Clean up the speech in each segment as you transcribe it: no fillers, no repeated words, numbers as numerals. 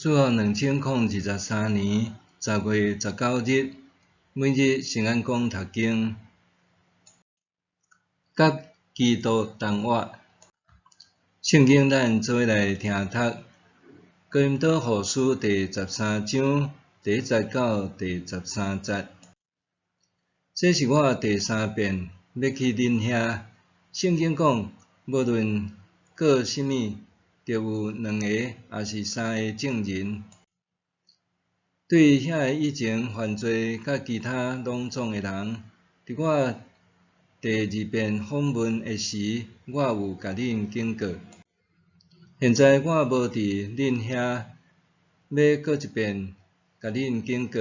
自2023年10月19日，每日圣安宫读经，甲基督同活。圣经咱做伙来听读。哥林多后书第13章第1节到第13节。这是我第3遍要去恁遐。圣经讲，无论过甚物，就有2个也是3个证人。对遐个以前犯罪甲其他拢总的人，伫我第2遍访问的时，我有甲恁警告。现在我无伫恁遐，要过一遍甲恁警告。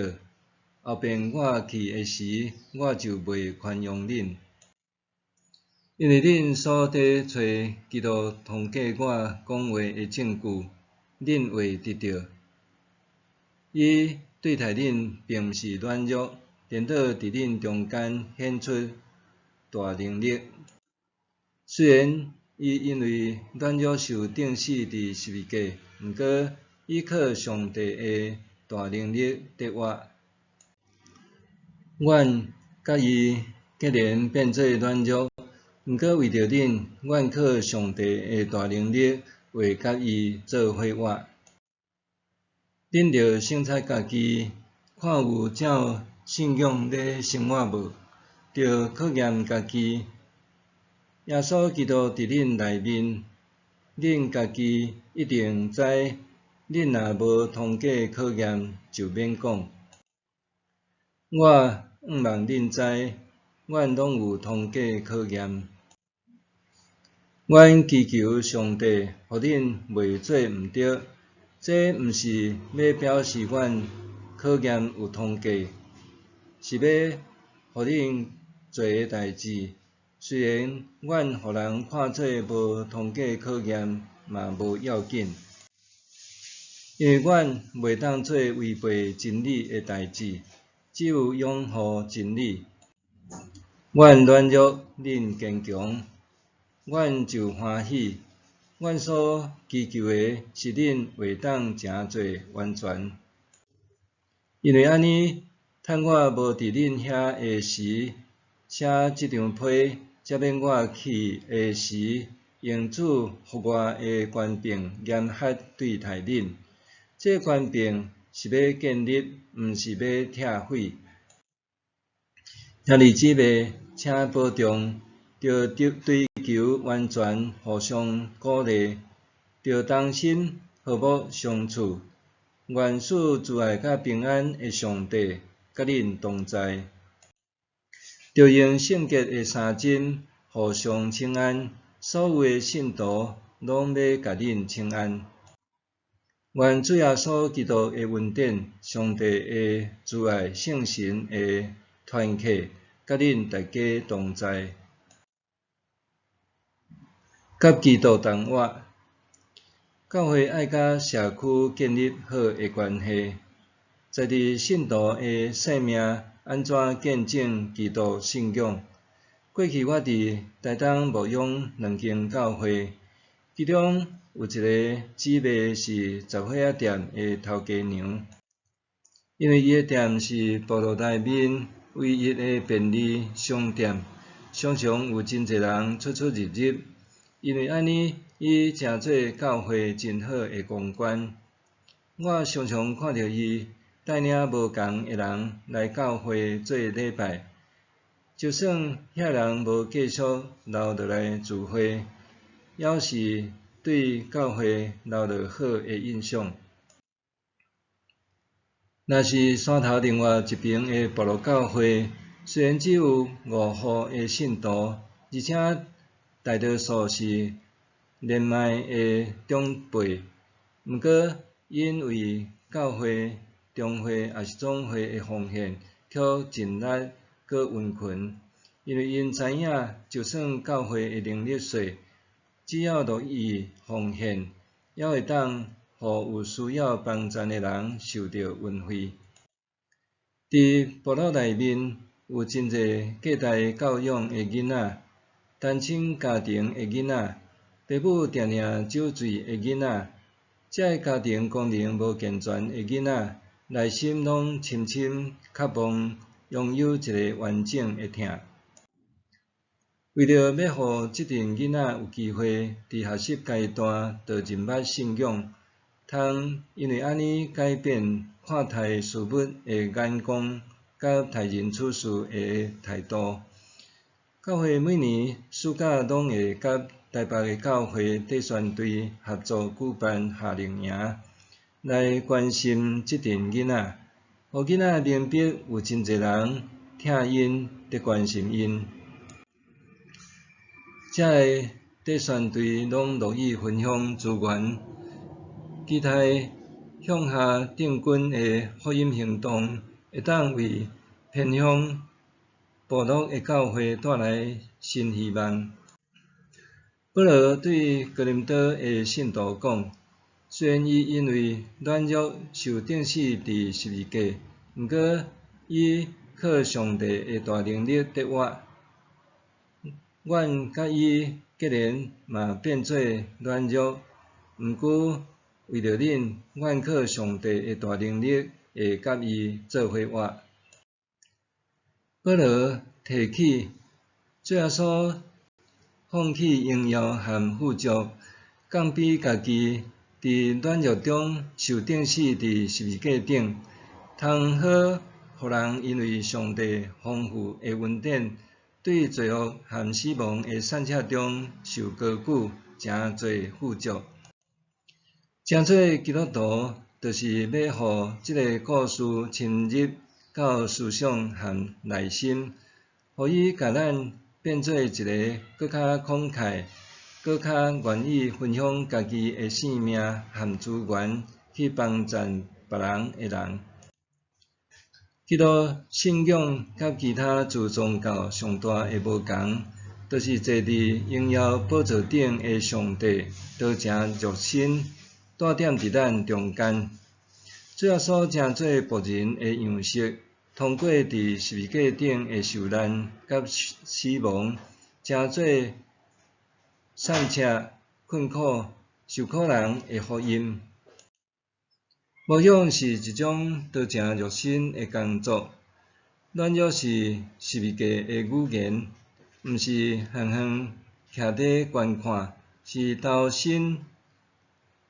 后遍我去的时，我就袂宽容恁，因为恁所伫找基督通过我讲话的证据，恁会得到。伊对待恁并毋是软弱，颠倒伫恁中间显出大能力。虽然伊因为软弱受钉死伫十字架，毋过依靠上帝的大能力得活。阮甲伊既然变做软弱，毋过为着恁，阮靠上帝的大能力会甲伊做伙活。恁着省察家己，看有照信仰咧生活无？着考验家己。耶稣基督伫恁内面，恁家己一定知。恁若无通过考验，就免讲。我毋望恁知，阮拢有通过考验。阮祈求上帝，互恁袂做毋对。这毋是要表示阮考验有通过，是要互恁做个代志。虽然阮互人看做无通过考验嘛无要紧，因为阮袂当做违背真理的代志，只有拥护真理。阮软弱，恁坚强，阮就欢喜。阮所祈求的是恁会当诚侪完全，因为安尼，趁我无伫恁遐的时，写即张批，才免我去的时，用主互我的权柄严苛对待恁。这权柄是要建立，毋是要拆毁。兄弟姊妹，请保重，着追求完全，互相鼓励，着同心和睦相处。愿赐慈爱甲平安的上帝甲恁同在。着用圣洁的衫真，互相请安。所有的信徒拢要甲恁请安。愿主耶稣基督的恩典、上帝的慈爱、圣神的团契，甲恁大家同在。甲基督同活。教会爱甲社区建立好的关系，在伫信徒的生命安怎见证基督信仰。过去我伫台东牧养2间教会，其中有一个姊妹是杂货仔店的头家娘，因为伊的店是部落内面唯一的便利商店，常常有真侪人出出入入。因为安尼，伊诚做教会真好的公关。我常常看到伊带领无共的人来教会做礼拜，就算遐人无继续留落来聚会，也是对教会留落好的印象。若是山头另外一边的部落教会，虽然只有5户的信徒，而且大多数是年迈的长辈，毋过因为教会、中会也是总会的奉献，却尽力搁温群，因为因知影，就算教会会能力小，只要乐意奉献，也会当互有需要帮助的人受到恩惠。伫部落内面有真侪隔代教养的囡仔。单亲家庭的囡仔，父母定定酒醉的囡仔，遮个家庭功能无健全的囡仔，内心拢深深渴望拥有一个完整的疼。为着要互即阵囡仔有机会伫学习阶段就认捌信仰，通因为安尼改变看待事物的眼光，甲待人处事的态度。教会每年暑假拢会甲台北的教会短宣队合作举办夏令营，来关心即阵囡仔，互囡仔明白有真侪人疼因，伫关心因。遮个短宣队拢乐意分享资源，期待向下定军的福音行动，会当为偏乡部落的教会带来新希望。保罗对哥林多的信徒讲，虽然伊因为软弱受钉死伫十字架，毋过伊靠上帝的大能力得活。阮甲伊既然嘛变做软弱，毋过为着恁，阮靠上帝的大能力会甲伊做伙活。保罗提起最后所放弃荣耀和富足，降比家己伫软弱中受钉死伫十字架顶，通好互人因为上帝丰富的恩典，对罪恶和死亡的散扯中受高举，诚侪富足。诚侪基督徒就是要互即个故事深入到思想和内心，互伊甲咱变做一个搁较慷慨、搁较愿意分享家己的性命和资源去帮助别人的人。基督信仰甲其他自宗教上大的无同，就是坐伫荣耀宝座顶的上帝，都诚热心，带点伫咱中间。最后所诚做仆人的样式，通过伫十字架顶的受难甲死亡，诚做散赤、困苦、受苦人的福音。牧养是一种都诚热心的工作，软弱是十字架的语言，毋是远远徛伫观看，是投身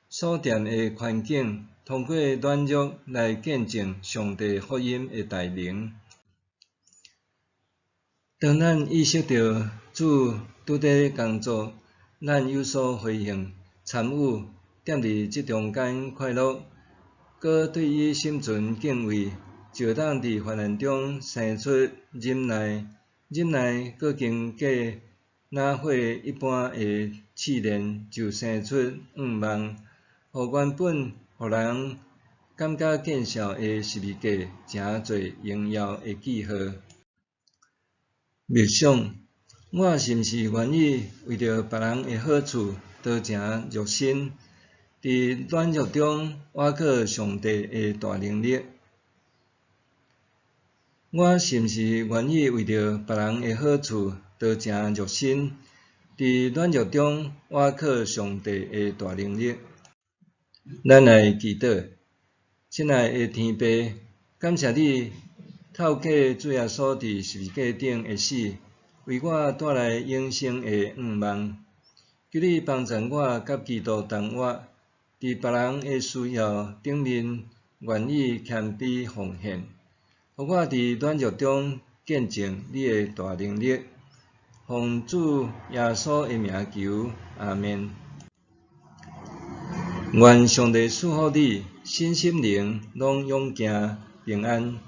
所掂的环境，通过软弱来见证上帝福音的大能。当咱意识到主拄伫工作，咱有所回应、参与，踮伫即中间快乐，搁对伊心存敬畏，就当伫患难中生出忍耐，忍耐搁经过哪火一般的试炼，就生出盼望，互原本互人感觉见笑的十字架，诚侪荣耀的记号。默想，我是毋是愿意为着别人的好处，都诚热心？伫软弱中倚靠上帝的大能力，我是毋是愿意为着别人的好处，都诚热心？伫软弱中倚靠上帝的大能力。咱来祈祷，亲爱的天父，感谢你透过主耶稣伫十字架顶的死，为我带来永生的盼望。求你帮助我甲基督同活。伫别人的需要顶面，愿意谦卑奉献，互我伫软弱中见证你的大能力。奉主耶稣的名求，阿们。愿上帝赐福你，身心灵拢永行平安。